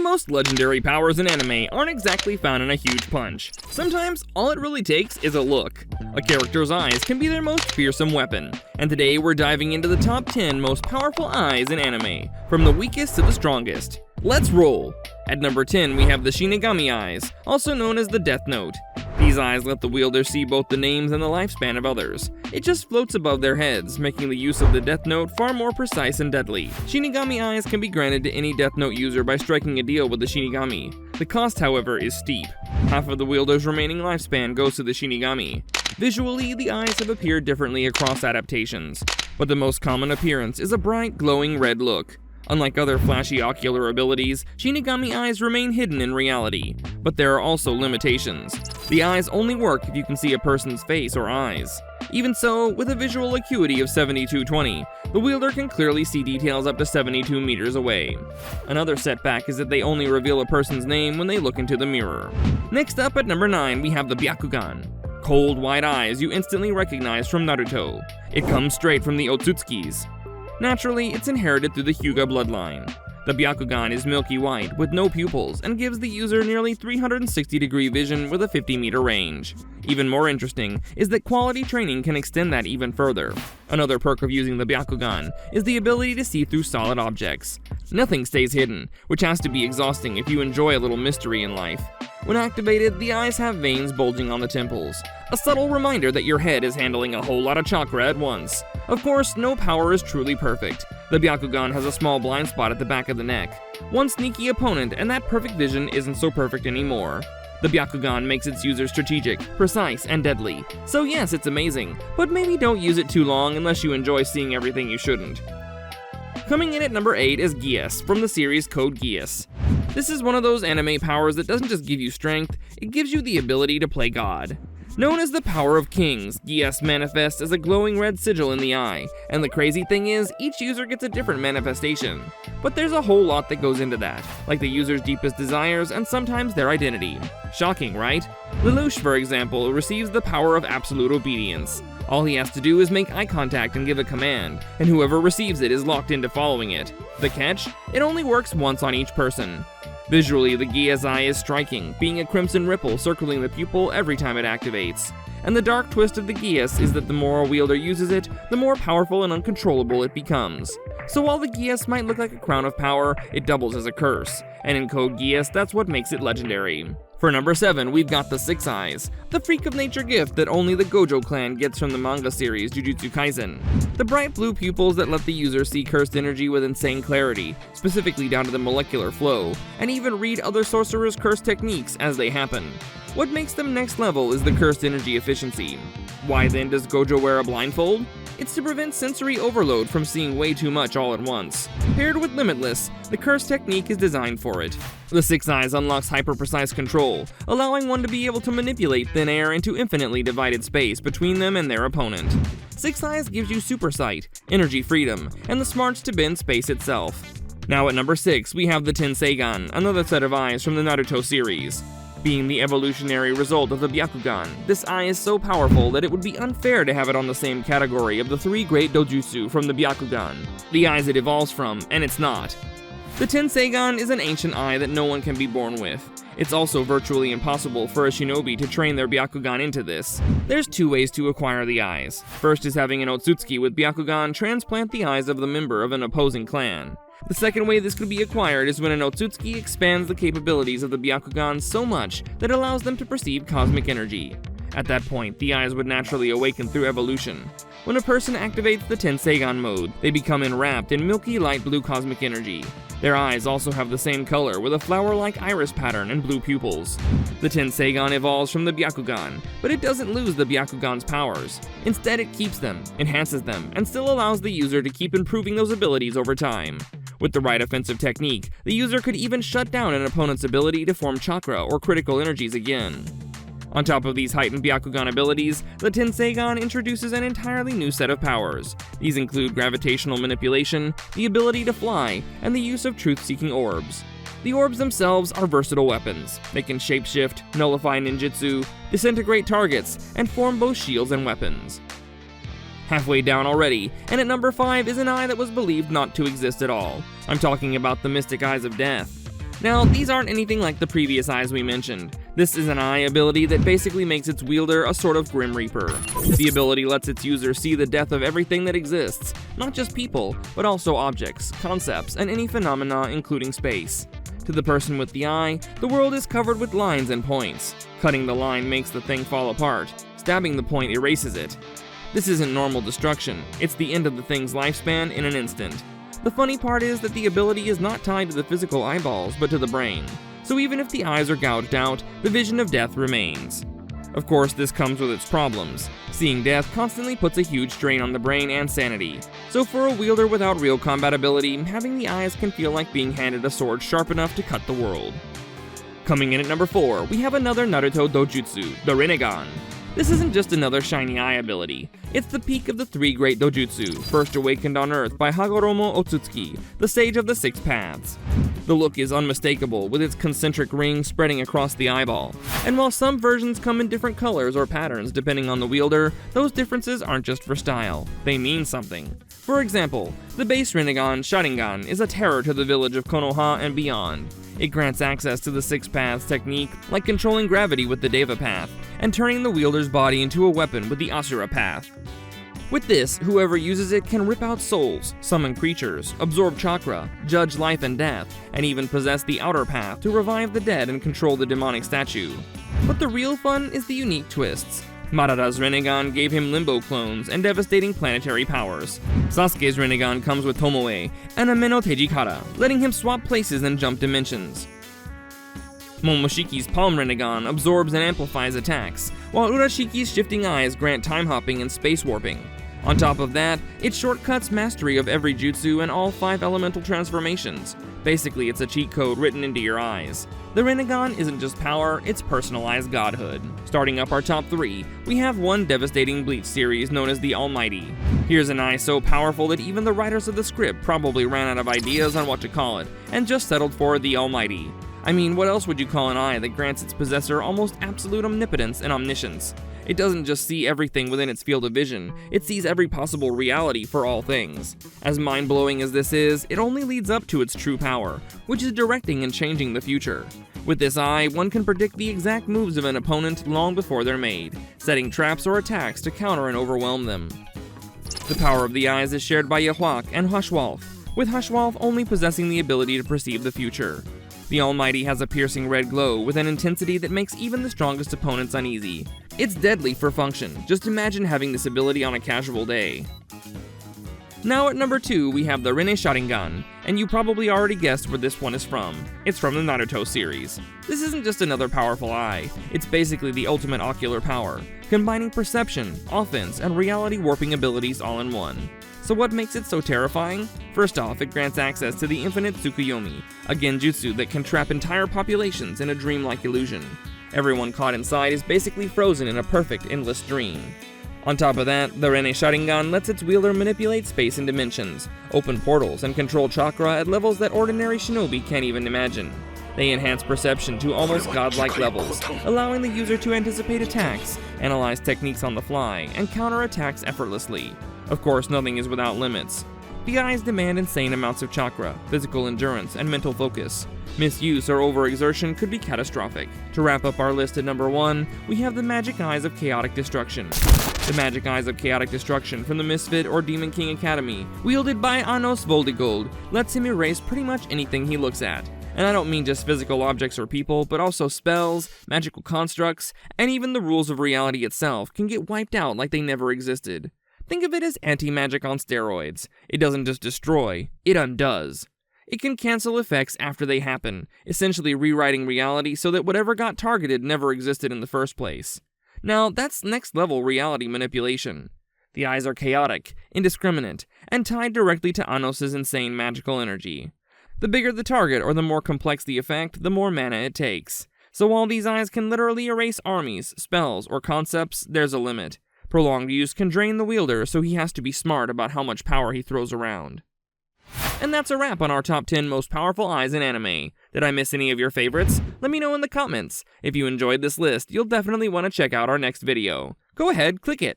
the most legendary powers in anime aren't exactly found in a huge punch. Sometimes, all it really takes is a look. A character's eyes can be their most fearsome weapon, and today we're diving into the top 10 most powerful eyes in anime, from the weakest to the strongest. Let's roll! At number 10, we have the Shinigami eyes, also known as the Death Note. These eyes let the wielder see both the names and the lifespan of others. It just floats above their heads, making the use of the Death Note far more precise and deadly. Shinigami eyes can be granted to any Death Note user by striking a deal with the Shinigami. The cost, however, is steep. Half of the wielder's remaining lifespan goes to the Shinigami. Visually, the eyes have appeared differently across adaptations, but the most common appearance is a bright, glowing red look. Unlike other flashy ocular abilities, Shinigami eyes remain hidden in reality, but there are also limitations. The eyes only work if you can see a person's face or eyes. Even so, with a visual acuity of 7220, the wielder can clearly see details up to 72 meters away. Another setback is that they only reveal a person's name when they look into the mirror. Next up at number 9, we have the Byakugan. Cold, wide eyes you instantly recognize from Naruto. It comes straight from the Otsutsukis. Naturally, it's inherited through the Hyuga bloodline. The Byakugan is milky white with no pupils and gives the user nearly 360-degree vision with a 50-meter range. Even more interesting is that quality training can extend that even further. Another perk of using the Byakugan is the ability to see through solid objects. Nothing stays hidden, which has to be exhausting if you enjoy a little mystery in life. When activated, the eyes have veins bulging on the temples, a subtle reminder that your head is handling a whole lot of chakra at once. Of course, no power is truly perfect. The Byakugan has a small blind spot at the back of the neck. One sneaky opponent and that perfect vision isn't so perfect anymore. The Byakugan makes its user strategic, precise, and deadly. So yes, it's amazing, but maybe don't use it too long unless you enjoy seeing everything you shouldn't. Coming in at number 8 is Geass from the series Code Geass. This is one of those anime powers that doesn't just give you strength, it gives you the ability to play God. Known as the Power of Kings, Geass manifests as a glowing red sigil in the eye, and the crazy thing is, each user gets a different manifestation. But there's a whole lot that goes into that, like the user's deepest desires and sometimes their identity. Shocking, right? Lelouch, for example, receives the power of absolute obedience. All he has to do is make eye contact and give a command, and whoever receives it is locked into following it. The catch? It only works once on each person. Visually, the Geass eye is striking, being a crimson ripple circling the pupil every time it activates. And the dark twist of the Geass is that the more a wielder uses it, the more powerful and uncontrollable it becomes. So while the Geass might look like a crown of power, it doubles as a curse, and in Code Geass, that's what makes it legendary. For number 7, we've got the Six Eyes, the freak of nature gift that only the Gojo clan gets from the manga series Jujutsu Kaisen. The bright blue pupils that let the user see cursed energy with insane clarity, specifically down to the molecular flow, and even read other sorcerers' cursed techniques as they happen. What makes them next level is the cursed energy efficiency. Why then does Gojo wear a blindfold? It's to prevent sensory overload from seeing way too much all at once. Paired with Limitless, the curse technique is designed for it. The Six Eyes unlocks hyper-precise control, allowing one to be able to manipulate thin air into infinitely divided space between them and their opponent. Six Eyes gives you super sight, energy freedom, and the smarts to bend space itself. Now at number 6, we have the Tenseigan, another set of eyes from the Naruto series. Being the evolutionary result of the Byakugan, this eye is so powerful that it would be unfair to have it on the same category of the 3 great dojutsu from the Byakugan, the eyes it evolves from, and it's not. The Tenseigan is an ancient eye that no one can be born with. It's also virtually impossible for a shinobi to train their Byakugan into this. There's 2 ways to acquire the eyes. First is having an Otsutsuki with Byakugan transplant the eyes of the member of an opposing clan. The second way this could be acquired is when an Otsutsuki expands the capabilities of the Byakugan so much that it allows them to perceive cosmic energy. At that point, the eyes would naturally awaken through evolution. When a person activates the Tenseigan mode, they become enwrapped in milky light blue cosmic energy. Their eyes also have the same color with a flower-like iris pattern and blue pupils. The Tenseigan evolves from the Byakugan, but it doesn't lose the Byakugan's powers. Instead, it keeps them, enhances them, and still allows the user to keep improving those abilities over time. With the right offensive technique, the user could even shut down an opponent's ability to form chakra or critical energies again. On top of these heightened Byakugan abilities, the Tenseigan introduces an entirely new set of powers. These include gravitational manipulation, the ability to fly, and the use of truth-seeking orbs. The orbs themselves are versatile weapons. They can shapeshift, nullify ninjutsu, disintegrate targets, and form both shields and weapons. Halfway down already, and at number 5 is an eye that was believed not to exist at all. I'm talking about the Mystic Eyes of Death. Now, these aren't anything like the previous eyes we mentioned. This is an eye ability that basically makes its wielder a sort of Grim Reaper. The ability lets its user see the death of everything that exists, not just people, but also objects, concepts, and any phenomena including space. To the person with the eye, the world is covered with lines and points. Cutting the line makes the thing fall apart. Stabbing the point erases it. This isn't normal destruction, it's the end of the thing's lifespan in an instant. The funny part is that the ability is not tied to the physical eyeballs, but to the brain. So even if the eyes are gouged out, the vision of death remains. Of course, this comes with its problems. Seeing death constantly puts a huge strain on the brain and sanity. So for a wielder without real combat ability, having the eyes can feel like being handed a sword sharp enough to cut the world. Coming in at number 4, we have another Naruto dojutsu, the Rinnegan. This isn't just another shiny eye ability. It's the peak of the 3 great dojutsu, first awakened on Earth by Hagoromo Otsutsuki, the sage of the 6 paths. The look is unmistakable, with its concentric ring spreading across the eyeball. And while some versions come in different colors or patterns depending on the wielder, those differences aren't just for style, they mean something. For example, the base Rinnegan Sharingan is a terror to the village of Konoha and beyond. It grants access to the 6 paths technique, like controlling gravity with the Deva path, and turning the wielder's body into a weapon with the Asura path. With this, whoever uses it can rip out souls, summon creatures, absorb chakra, judge life and death, and even possess the outer path to revive the dead and control the demonic statue. But the real fun is the unique twists. Madara's Rinnegan gave him Limbo clones and devastating planetary powers. Sasuke's Rinnegan comes with Tomoe and Ame no Tejikara, letting him swap places and jump dimensions. Momoshiki's Palm Rinnegan absorbs and amplifies attacks, while Urashiki's shifting eyes grant time hopping and space warping. On top of that, it shortcuts mastery of every jutsu and all 5 elemental transformations. Basically, it's a cheat code written into your eyes. The Rinnegan isn't just power, it's personalized godhood. Starting up our top 3, we have one devastating Bleach series known as the Almighty. Here's an eye so powerful that even the writers of the script probably ran out of ideas on what to call it, and just settled for the Almighty. I mean, what else would you call an eye that grants its possessor almost absolute omnipotence and omniscience? It doesn't just see everything within its field of vision, it sees every possible reality for all things. As mind-blowing as this is, it only leads up to its true power, which is directing and changing the future. With this eye, one can predict the exact moves of an opponent long before they're made, setting traps or attacks to counter and overwhelm them. The power of the eyes is shared by Yahwach and Hushwolf, with Hushwolf only possessing the ability to perceive the future. The Almighty has a piercing red glow with an intensity that makes even the strongest opponents uneasy. It's deadly for function, just imagine having this ability on a casual day. Now at number 2, we have the Rinne Sharingan, and you probably already guessed where this one is from. It's from the Naruto series. This isn't just another powerful eye, it's basically the ultimate ocular power, combining perception, offense, and reality warping abilities all in one. So what makes it so terrifying? First off, it grants access to the infinite Tsukuyomi, a genjutsu that can trap entire populations in a dreamlike illusion. Everyone caught inside is basically frozen in a perfect, endless dream. On top of that, the Rinne Sharingan lets its wielder manipulate space and dimensions, open portals, and control chakra at levels that ordinary shinobi can't even imagine. They enhance perception to almost godlike levels, allowing the user to anticipate attacks, analyze techniques on the fly, and counter attacks effortlessly. Of course, nothing is without limits. The eyes demand insane amounts of chakra, physical endurance, and mental focus. Misuse or overexertion could be catastrophic. To wrap up our list at number 1, we have the Magic Eyes of Chaotic Destruction. The Magic Eyes of Chaotic Destruction from the Misfit or Demon King Academy, wielded by Anos Voldigold, lets him erase pretty much anything he looks at. And I don't mean just physical objects or people, but also spells, magical constructs, and even the rules of reality itself can get wiped out like they never existed. Think of it as anti-magic on steroids. It doesn't just destroy, it undoes. It can cancel effects after they happen, essentially rewriting reality so that whatever got targeted never existed in the first place. Now, that's next-level reality manipulation. The eyes are chaotic, indiscriminate, and tied directly to Anos' insane magical energy. The bigger the target or the more complex the effect, the more mana it takes. So while these eyes can literally erase armies, spells, or concepts, there's a limit. Prolonged use can drain the wielder, so he has to be smart about how much power he throws around. And that's a wrap on our top 10 most powerful eyes in anime. Did I miss any of your favorites? Let me know in the comments. If you enjoyed this list, you'll definitely want to check out our next video. Go ahead, click it.